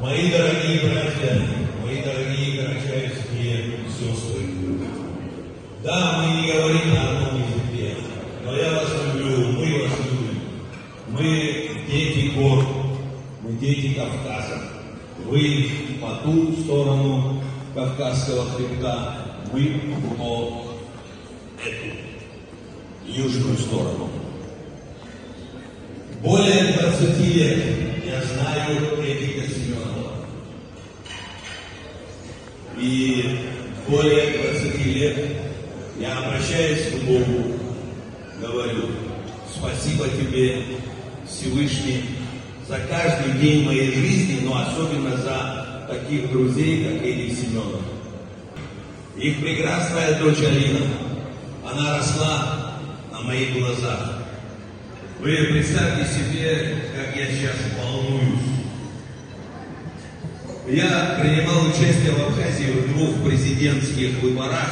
Мои дорогие братья, мои дорогие карачаевские сестры, да, мы не говорим на одном языке, но я вас люблю, мы вас любим. Мы дети гор, мы дети Кавказа. Вы по ту сторону Кавказского хребта, мы по эту южную сторону. Более 20 лет я знаю Эдика Семенова. И более 20 лет я обращаюсь к Богу, говорю: спасибо тебе, Всевышний, за каждый день моей жизни, но особенно за таких друзей, как Эдик Семенов. Их прекрасная дочь Алина, она росла на моих глазах. Вы представьте себе, как я сейчас волнуюсь. Я принимал участие в Абхазии в 2 президентских выборах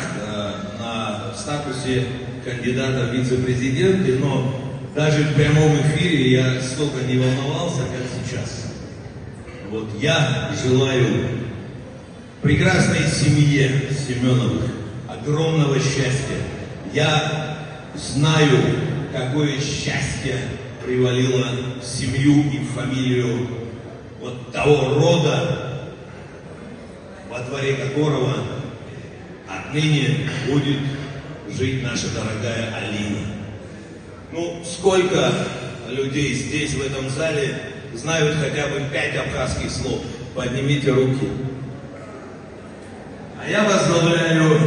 на статусе кандидата в вице-президенты, но даже в прямом эфире я столько не волновался, как сейчас. Вот я желаю прекрасной семье Семеновых огромного счастья. Я знаю, какое счастье привалило в семью и в фамилию вот того рода, во дворе которого отныне будет жить наша дорогая Алина. Ну, сколько людей здесь, в этом зале, знают хотя бы 5 абхазских слов? Поднимите руки. А я поздравляю.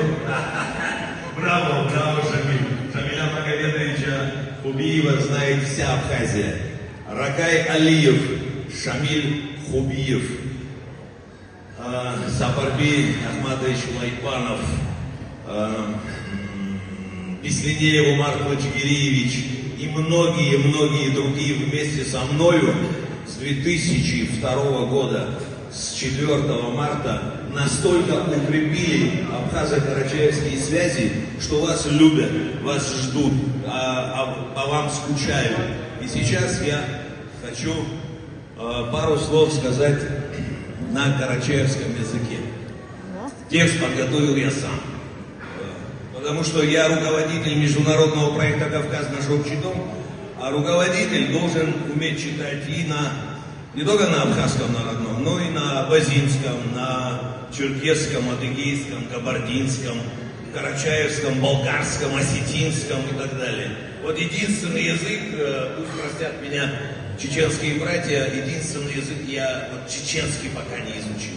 Браво, браво, Шамиль. Шамиля Магомедовича Хубиева знает вся Абхазия. Ракай Алиев, Шамиль Хубиев, Сапарби Ахматович Лайпанов, Песлинеев Умар Плачгириевич и многие-многие другие вместе со мною с 2002 года, с 4 марта, настолько укрепили абхазо-карачаевские связи, что вас любят, вас ждут, по вам скучают. И сейчас я хочу пару слов сказать на карачаевском языке. Текст подготовил я сам. Потому что я руководитель международного проекта «Кавказ. Наш общий дом», а руководитель должен уметь читать и не только на абхазском народном, но и на абазинском, на черкесском, адыгейском, кабардинском, карачаевском, болгарском, осетинском и так далее. Вот единственный язык, пусть простят меня чеченские братья, единственный язык я чеченский пока не изучил.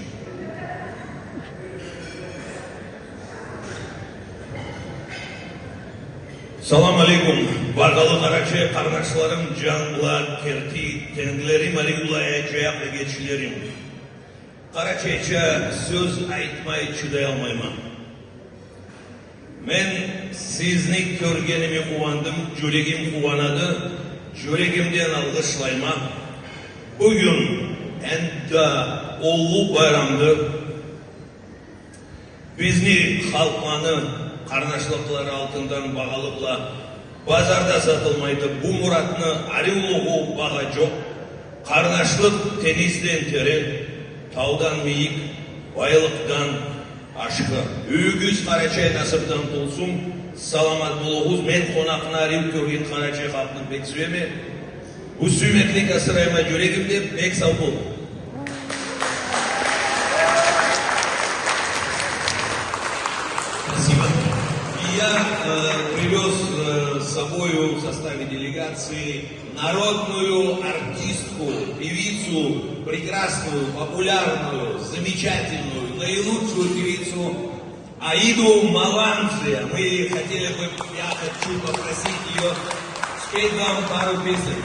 Салам алейкум. Бағалы Қарачай қарнашларым, жанлар, керти, теңгілерім, алейкулай жаяқлегечілерім. Қарачайча сөз айтмай чыдай алмаймын. Мен сізні көргеніме қуандым, жүрегім қуанады, жүрегімден алғышлаймын. Бүгін әнді олу байрамды бізді халқманы қарнашлықлары алтындан бағалықла базарда сатылмайды. Бұл мұратны арилуғу баға жоқ. Қарнашлық тенізден терең, таудан мейік, байлықтан ашқы. Үйгіз Қарачай насыптан тұлсың, саламат болуғыз. Мен қонақына арил көрген Қарачай халқының бек сүйеме. Бұл сүймеклік асырайма жүрегімде бек сау бол. Спасибо. Я привез с собою в составе делегации народную артистку, певицу, прекрасную, популярную, замечательную, наилучшую певицу Аиду Маланзе. Мы хотели бы, я хочу попросить ее спеть вам пару песен.